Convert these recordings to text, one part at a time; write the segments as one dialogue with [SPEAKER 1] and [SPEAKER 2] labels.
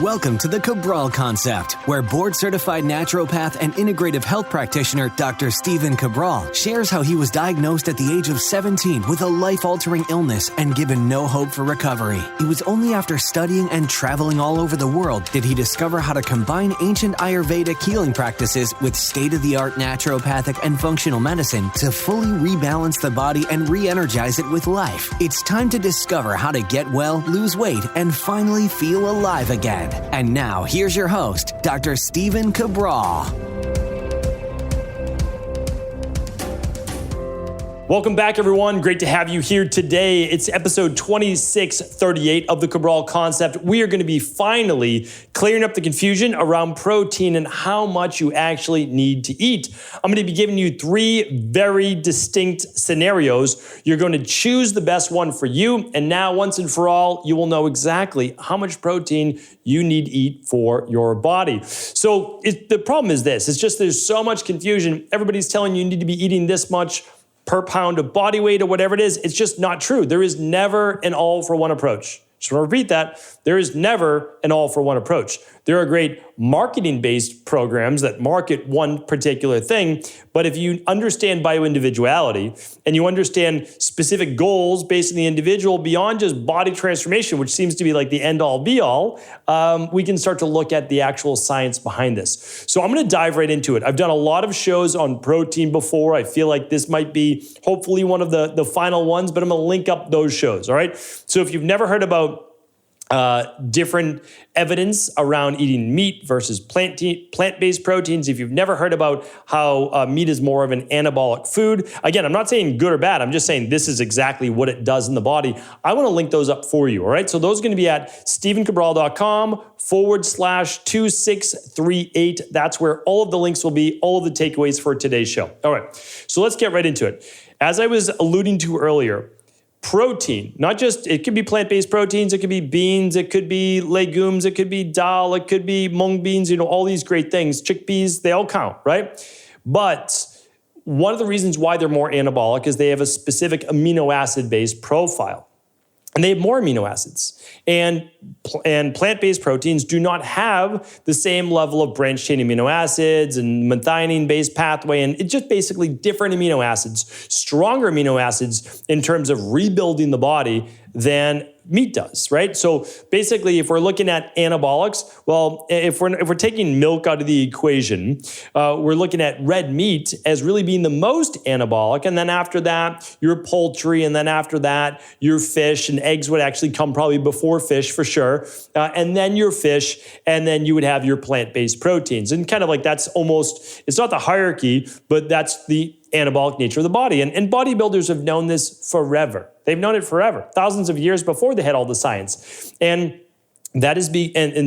[SPEAKER 1] Welcome to the Cabral Concept, where board-certified naturopath and integrative health practitioner Dr. Stephen Cabral shares how he was diagnosed at the age of 17 with a life-altering illness and given no hope for recovery. It was only after studying and traveling all over the world did he discover how to combine ancient Ayurvedic healing practices with state-of-the-art naturopathic and functional medicine to fully rebalance the body and re-energize it with life. It's time to discover how to get well, lose weight, and finally feel alive again. And now, here's your host, Dr. Stephen Cabral.
[SPEAKER 2] Welcome back, everyone. Great to have you here today. It's episode 2638 of the Cabral Concept. We are going to be finally clearing up the confusion around protein and how much you actually need to eat. I'm going to be giving you three very distinct scenarios. You're going to choose the best one for you. And now, once and for all, you will know exactly how much protein you need to eat for your body. So the problem is this. It's just there's so much confusion. Everybody's telling you need to be eating this much per pound of body weight or whatever it is. It's just not true. There is never an all-for-one approach. Just want to repeat that. There is never an all-for-one approach. There are great marketing-based programs that market one particular thing, but if you understand bioindividuality and you understand specific goals based on the individual beyond just body transformation, which seems to be like the end-all be-all, we can start to look at the actual science behind this. So I'm going to dive right into it. I've done a lot of shows on protein before. I feel like this might be hopefully one of the final ones, but I'm going to link up those shows, all right? So if you've never heard about different evidence around eating meat versus plant-based proteins. If you've never heard about how meat is more of an anabolic food, again, I'm not saying good or bad. I'm just saying this is exactly what it does in the body. I want to link those up for you, all right? So those are going to be at stephencabral.com/2638. That's where all of the links will be, all of the takeaways for today's show. All right, so let's get right into it. As I was alluding to earlier, protein, not just, it could be plant-based proteins, it could be beans, it could be legumes, it could be dal, it could be mung beans, all these great things, chickpeas, they all count, right? But one of the reasons why they're more anabolic is they have a specific amino acid-based profile. And they have more amino acids. And plant-based proteins do not have the same level of branched-chain amino acids and methionine-based pathway, and it's just basically different amino acids, stronger amino acids in terms of rebuilding the body than meat does, right? So basically, if we're looking at anabolics, well, if we're taking milk out of the equation, we're looking at red meat as really being the most anabolic, and then after that, your poultry, and then after that, your fish, and eggs would actually come probably before fish for sure, and then your fish, and then you would have your plant-based proteins. And kind of like that's almost, it's not the hierarchy, but that's the anabolic nature of the body. And bodybuilders have known this forever. They've known it forever, thousands of years before they had all the science. And that is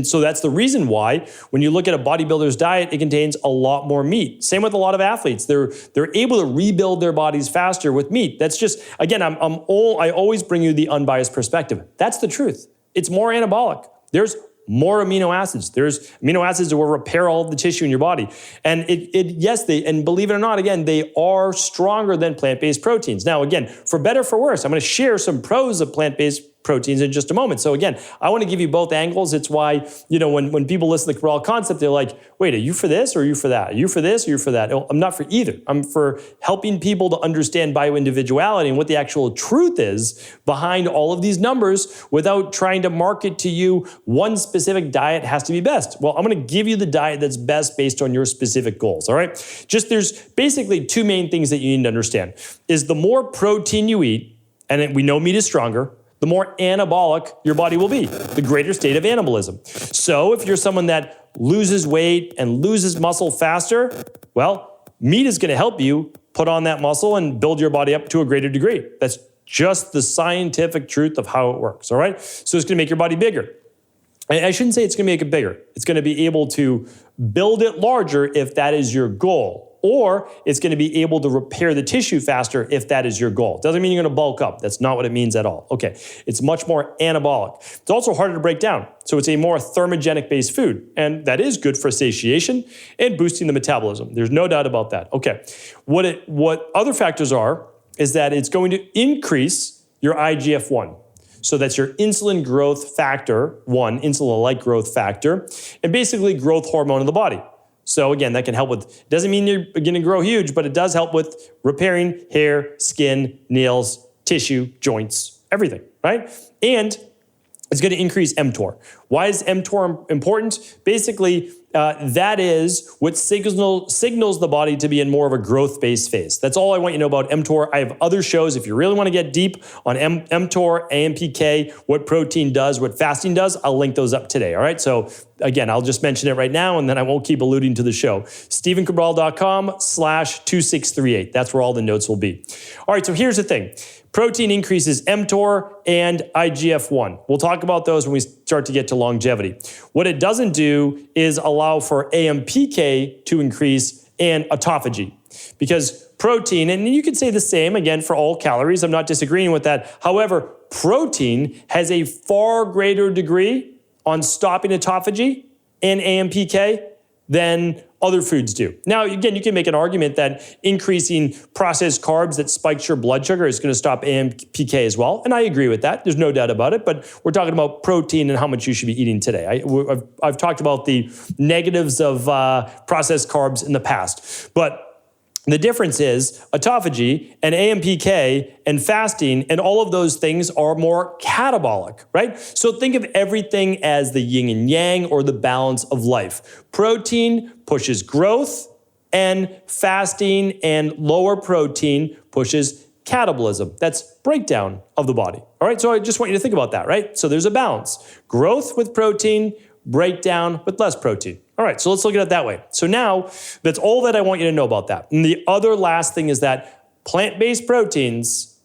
[SPEAKER 2] so that's the reason why when you look at a bodybuilder's diet, it contains a lot more meat. Same with a lot of athletes. They're able to rebuild their bodies faster with meat. That's just, again, I always bring you the unbiased perspective. That's the truth. It's more anabolic. There's more amino acids. There's amino acids that will repair all of the tissue in your body. And and believe it or not, again, they are stronger than plant-based proteins. Now, again, for better or for worse, I'm going to share some pros of plant-based proteins in just a moment. So again, I want to give you both angles. It's why, when people listen to the Cabral Concept, they're like, wait, are you for this or are you for that? Are you for this or are you for that? No, I'm not for either. I'm for helping people to understand bioindividuality and what the actual truth is behind all of these numbers without trying to market to you one specific diet has to be best. Well, I'm going to give you the diet that's best based on your specific goals, all right? There's basically two main things that you need to understand is the more protein you eat, and we know meat is stronger, the more anabolic your body will be, the greater state of anabolism. So if you're someone that loses weight and loses muscle faster, well, meat is going to help you put on that muscle and build your body up to a greater degree. That's just the scientific truth of how it works, all right? So it's going to make your body bigger. I shouldn't say it's going to make it bigger. It's going to be able to build it larger if that is your goal. Or it's going to be able to repair the tissue faster if that is your goal. Doesn't mean you're going to bulk up. That's not what it means at all. Okay, it's much more anabolic. It's also harder to break down. So it's a more thermogenic-based food. And that is good for satiation and boosting the metabolism. There's no doubt about that. Okay, what other factors are is that it's going to increase your IGF-1. So that's your insulin growth factor, one, insulin-like growth factor, and basically growth hormone in the body. So again, that can help with, doesn't mean you're going to grow huge, but it does help with repairing hair, skin, nails, tissue, joints, everything, right? And it's going to increase mTOR. Why is mTOR important? Basically, that is what signals the body to be in more of a growth-based phase. That's all I want you to know about mTOR. I have other shows if you really want to get deep on mTOR, AMPK, what protein does, what fasting does. I'll link those up today, all right? So again, I'll just mention it right now, and then I won't keep alluding to the show. StephenCabral.com/2638. That's where all the notes will be. All right, so here's the thing. Protein increases mTOR and IGF-1. We'll talk about those when we start to get to longevity. What it doesn't do is allow for AMPK to increase and autophagy. Because protein, and you could say the same again for all calories, I'm not disagreeing with that. However, protein has a far greater degree on stopping autophagy and AMPK than other foods do. Now, again, you can make an argument that increasing processed carbs that spikes your blood sugar is going to stop AMPK as well. And I agree with that. There's no doubt about it. But we're talking about protein and how much you should be eating today. I've talked about the negatives of processed carbs in the past. But the difference is autophagy and AMPK and fasting and all of those things are more catabolic, right? So think of everything as the yin and yang or the balance of life. Protein pushes growth and fasting and lower protein pushes catabolism. That's breakdown of the body. All right, so I just want you to think about that, right? So there's a balance. Growth with protein, breakdown with less protein. All right, so let's look at it that way. So now, that's all that I want you to know about that. And the other last thing is that plant-based proteins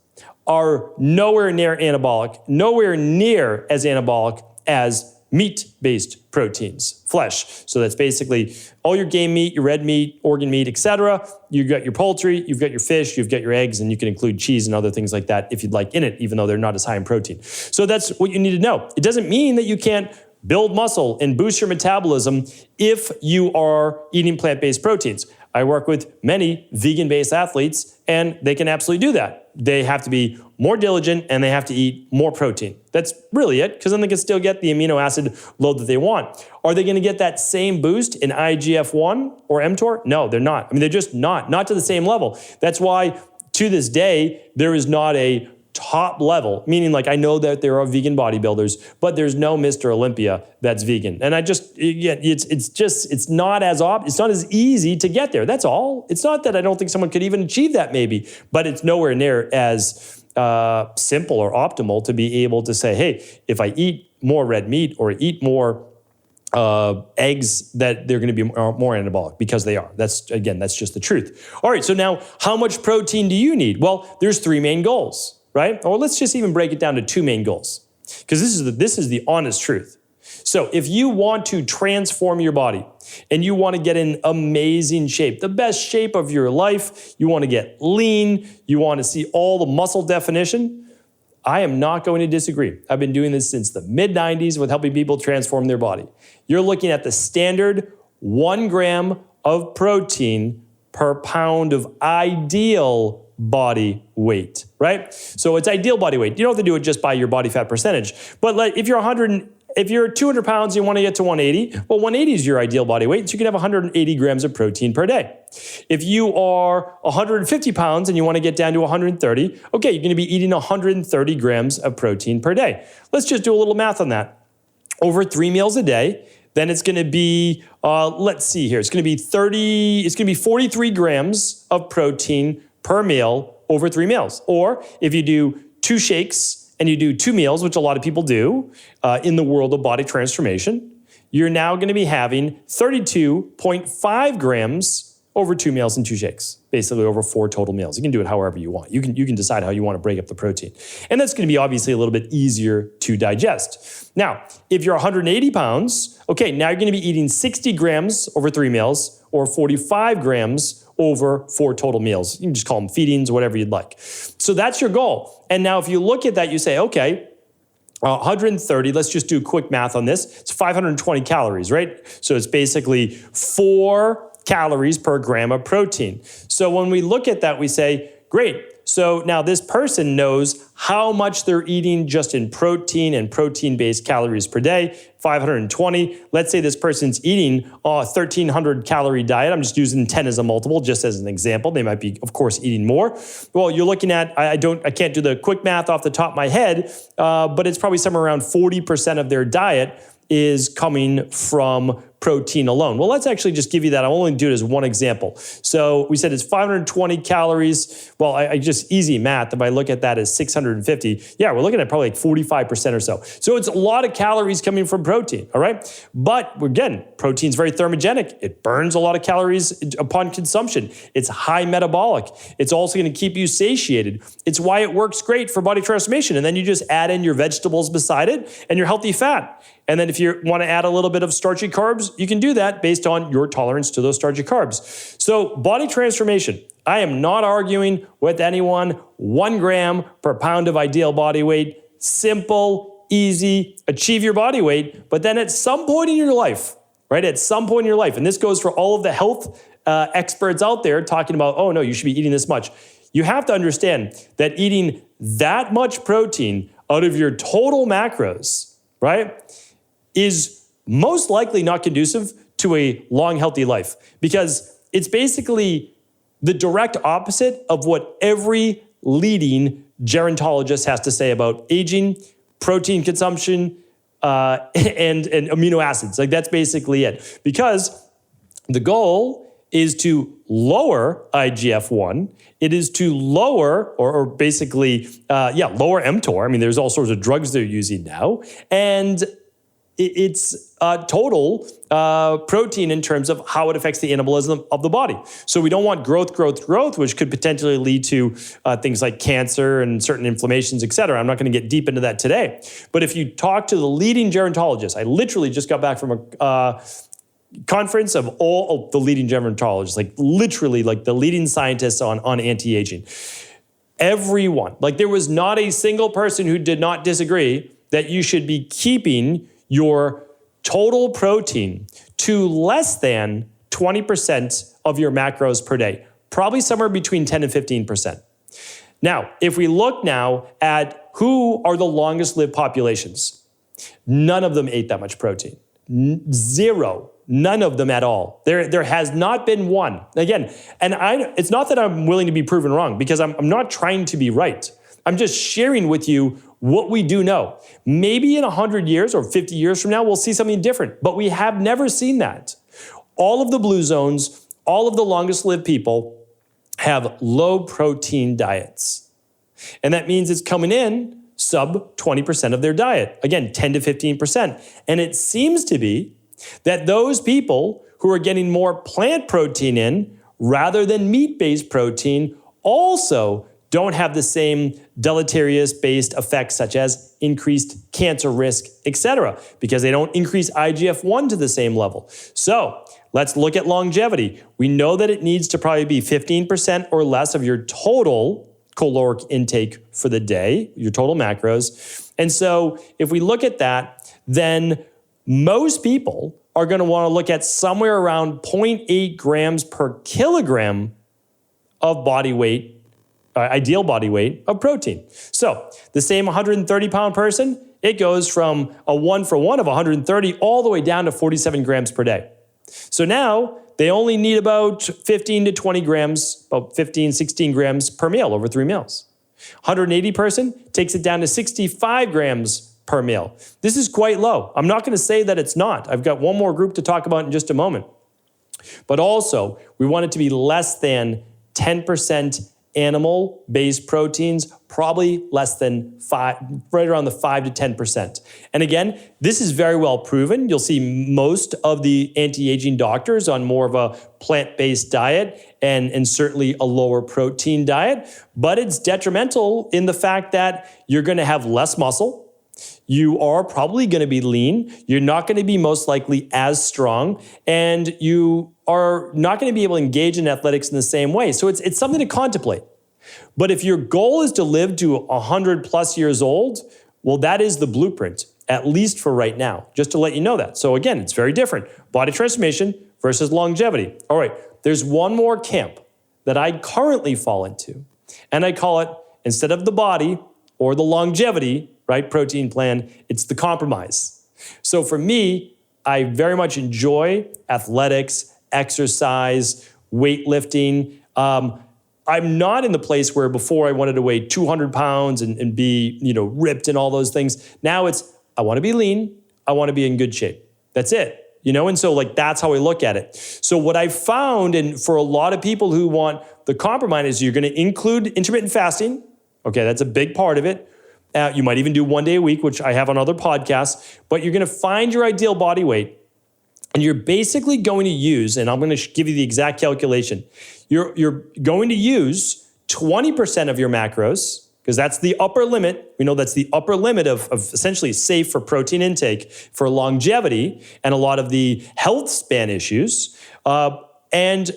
[SPEAKER 2] are nowhere near anabolic, nowhere near as anabolic as meat-based proteins, flesh. So that's basically all your game meat, your red meat, organ meat, etc. You've got your poultry, you've got your fish, you've got your eggs, and you can include cheese and other things like that if you'd like in it, even though they're not as high in protein. So that's what you need to know. It doesn't mean that you can't build muscle and boost your metabolism if you are eating plant-based proteins. I work with many vegan-based athletes, and they can absolutely do that. They have to be more diligent, and they have to eat more protein. That's really it, because then they can still get the amino acid load that they want. Are they going to get that same boost in IGF-1 or mTOR? No, they're not. I mean, they're just not to the same level. That's why, to this day, there is not a top level, meaning like I know that there are vegan bodybuilders, but there's no Mr. Olympia that's vegan. And it's not as easy to get there. That's all. It's not that I don't think someone could even achieve that maybe, but it's nowhere near as simple or optimal to be able to say, hey, if I eat more red meat or eat more eggs, that they're going to be more anabolic, because they are. That's just the truth. All right, so now how much protein do you need? Well, there's three main goals. Right? Or let's just even break it down to two main goals, because this is the honest truth. So if you want to transform your body and you want to get in amazing shape, the best shape of your life, you want to get lean, you want to see all the muscle definition, I am not going to disagree. I've been doing this since the mid-90s with helping people transform their body. You're looking at the standard 1 gram of protein per pound of ideal body weight, right? So it's ideal body weight. You don't have to do it just by your body fat percentage. But like if you're 200 pounds, you want to get to 180, well, 180 is your ideal body weight, so you can have 180 grams of protein per day. If you are 150 pounds and you want to get down to 130, okay, you're going to be eating 130 grams of protein per day. Let's just do a little math on that. Over 3 meals a day, then it's going to be, let's see here, it's going to be 43 grams of protein per meal over 3 meals. Or if you do 2 shakes and you do 2 meals, which a lot of people do in the world of body transformation, you're now going to be having 32.5 grams over 2 meals and 2 shakes, basically over 4 total meals. You can do it however you want. You can decide how you want to break up the protein. And that's going to be obviously a little bit easier to digest. Now, if you're 180 pounds, okay, now you're going to be eating 60 grams over 3 meals or 45 grams over 4 total meals. You can just call them feedings, whatever you'd like. So that's your goal. And now if you look at that, you say, okay, 130, let's just do quick math on this. It's 520 calories, right? So it's basically 4 calories per gram of protein. So when we look at that, we say, great. So So now this person knows how much they're eating just in protein and protein-based calories per day, 520. Let's say this person's eating a 1,300 calorie diet. I'm just using 10 as a multiple, just as an example. They might be, of course, eating more. Well, you're looking at, I can't do the quick math off the top of my head, but it's probably somewhere around 40% of their diet is coming from protein alone. Well, let's actually just give you that. I'll only do it as one example. So we said it's 520 calories. Well, I just easy math. If I look at that as 650, yeah, we're looking at probably like 45% or so. So it's a lot of calories coming from protein, all right? But again, protein's very thermogenic. It burns a lot of calories upon consumption. It's high metabolic. It's also going to keep you satiated. It's why it works great for body transformation. And then you just add in your vegetables beside it and your healthy fat. And then if you want to add a little bit of starchy carbs, you can do that based on your tolerance to those starchy carbs. So body transformation, I am not arguing with anyone. 1 gram per pound of ideal body weight, simple, easy, achieve your body weight. But then at some point in your life, right? At some point in your life, and this goes for all of the health experts out there talking about, oh no, you should be eating this much. You have to understand that eating that much protein out of your total macros, right, is most likely not conducive to a long, healthy life, because it's basically the direct opposite of what every leading gerontologist has to say about aging, protein consumption, and amino acids. Like that's basically it. Because the goal is to lower IGF-1. It is to lower, or basically, lower mTOR. I mean, there's all sorts of drugs they're using now. And it's total protein in terms of how it affects the anabolism of the body. So we don't want growth, which could potentially lead to things like cancer and certain inflammations, et cetera. I'm not going to get deep into that today. But if you talk to the leading gerontologists, I literally just got back from a conference of all of the leading gerontologists, like literally like the leading scientists on anti-aging. Everyone, like there was not a single person who did not disagree that you should be keeping your total protein to less than 20% of your macros per day, probably somewhere between 10 and 15%. Now, if we look now at who are the longest lived populations, none of them ate that much protein. Zero. None of them at all. There has not been one. Again, and it's not that I'm willing to be proven wrong, because I'm not trying to be right. I'm just sharing with you what we do know. Maybe in 100 years or 50 years from now, we'll see something different, but we have never seen that. All of the blue zones, all of the longest lived people have low protein diets. And that means it's coming in sub 20% of their diet. Again, 10 to 15%. And it seems to be that those people who are getting more plant protein in rather than meat-based protein also don't have the same deleterious-based effects such as increased cancer risk, etc., because they don't increase IGF-1 to the same level. So let's look at longevity. We know that it needs to probably be 15% or less of your total caloric intake for the day, your total macros. And so if we look at that, then most people are going to want to look at somewhere around 0.8 grams per kilogram of body weight, ideal body weight of protein. So the same 130-pound person, it goes from a 1-for-1 of 130 all the way down to 47 grams per day. So now they only need about 15 to 20 grams, about 15, 16 grams per meal over 3 meals. 180 person takes it down to 65 grams per meal. This is quite low. I'm not going to say that it's not. I've got one more group to talk about in just a moment. But also, we want it to be less than 10% animal-based proteins, probably less than 5, right around the 5 to 10%. And again, this is very well proven. You'll see most of the anti-aging doctors on more of a plant-based diet and certainly a lower protein diet, but it's detrimental in the fact that you're going to have less muscle. You are probably going to be lean. You're not going to be most likely as strong, and you are not going to be able to engage in athletics in the same way. So it's something to contemplate. But if your goal is to live to 100 plus years old, well, that is the blueprint, at least for right now, just to let you know that. So again, it's very different. Body transformation versus longevity. All right, there's one more camp that I currently fall into, And I call it, instead of the body or the longevity, right, protein plan, it's the compromise. So for me, I very much enjoy athletics, exercise, weightlifting. I'm not in the place where before I wanted to weigh 200 pounds and be, ripped and all those things. Now it's, I want to be lean. I want to be in good shape. That's it. And so that's how I look at it. So what I found, and for a lot of people who want the compromise, is you're going to include intermittent fasting. Okay, that's a big part of it. You might even do 1 day a week, which I have on other podcasts, but you're going to find your ideal body weight. And you're basically going to use, and I'm going to give you the exact calculation. You're going to use 20% of your macros, because that's the upper limit. We know that's the upper limit of essentially safe for protein intake for longevity and a lot of the health span issues. And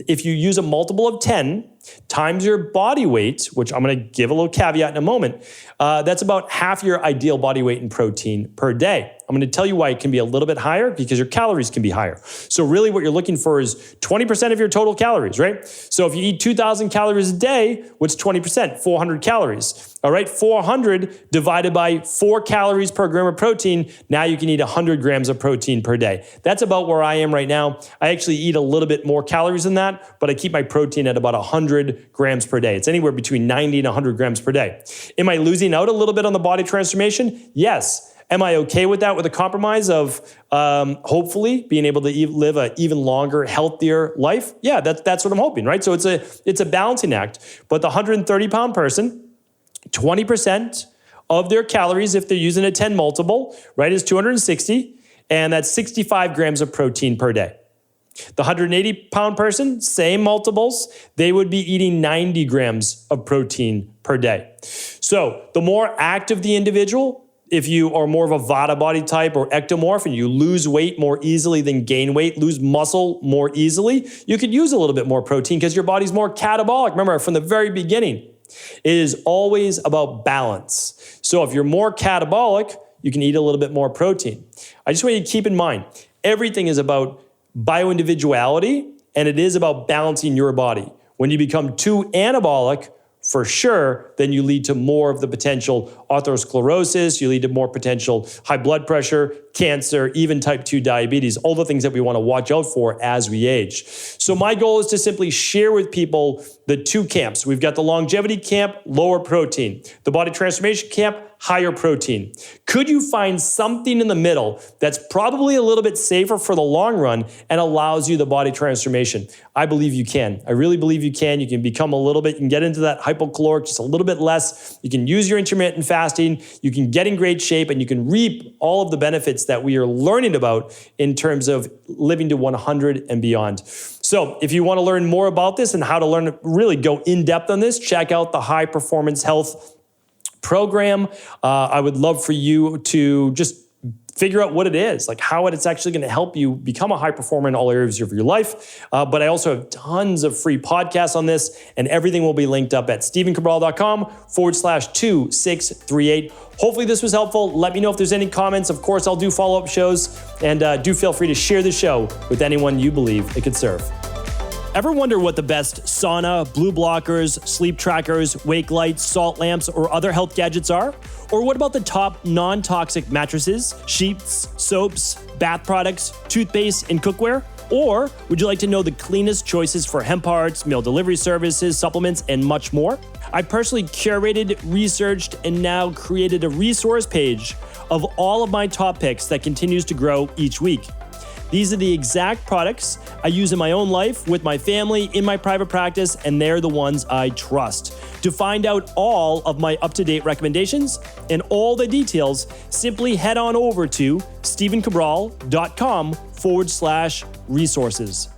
[SPEAKER 2] if you use a multiple of 10 times your body weight, which I'm going to give a little caveat in a moment, that's about half your ideal body weight in protein per day. I'm going to tell you why it can be a little bit higher, because your calories can be higher. So really what you're looking for is 20% of your total calories, right? So if you eat 2,000 calories a day, what's 20%? 400 calories. All right, 400 divided by 4 calories per gram of protein. Now you can eat 100 grams of protein per day. That's about where I am right now. I actually eat a little bit more calories than that, but I keep my protein at about 100 grams per day. It's anywhere between 90 and 100 grams per day. Am I losing out a little bit on the body transformation? Yes. Am I okay with that, with a compromise of hopefully being able to live an even longer, healthier life? Yeah, that's what I'm hoping, right? So it's a balancing act. But the 130-pound person, 20% of their calories, if they're using a 10 multiple, right, is 260, and that's 65 grams of protein per day. The 180-pound person, same multiples, they would be eating 90 grams of protein per day. So the more active the individual, if you are more of a Vata body type or ectomorph and you lose weight more easily than gain weight, lose muscle more easily, you could use a little bit more protein because your body's more catabolic. Remember, from the very beginning, it is always about balance. So if you're more catabolic, you can eat a little bit more protein. I just want you to keep in mind, everything is about bioindividuality, and it is about balancing your body. When you become too anabolic, for sure, then you lead to more of the potential atherosclerosis, you lead to more potential high blood pressure, cancer, even type 2 diabetes, all the things that we want to watch out for as we age. So my goal is to simply share with people the two camps. We've got the longevity camp, lower protein. The body transformation camp, higher protein. Could you find something in the middle that's probably a little bit safer for the long run and allows you the body transformation? I believe you can. I really believe you can. You can become a little bit, you can get into that hypocaloric, just a little bit less. You can use your intermittent fasting. You can get in great shape and you can reap all of the benefits that we are learning about in terms of living to 100 and beyond. So if you want to learn more about this and how to learn, really go in depth on this, check out the High Performance Health program. I would love for you to just figure out what it is, like how it's actually going to help you become a high performer in all areas of your life. But I also have tons of free podcasts on this, and everything will be linked up at stephencabral.com/2638. Hopefully this was helpful. Let me know if there's any comments. Of course, I'll do follow-up shows, and do feel free to share the show with anyone you believe it could serve. Ever wonder what the best sauna, blue blockers, sleep trackers, wake lights, salt lamps, or other health gadgets are? Or what about the top non-toxic mattresses, sheets, soaps, bath products, toothpaste, and cookware? Or would you like to know the cleanest choices for hemp parts, meal delivery services, supplements, and much more? I personally curated, researched, and now created a resource page of all of my top picks that continues to grow each week. These are the exact products I use in my own life, with my family, in my private practice, and they're the ones I trust. To find out all of my up-to-date recommendations and all the details, simply head on over to stephencabral.com/resources.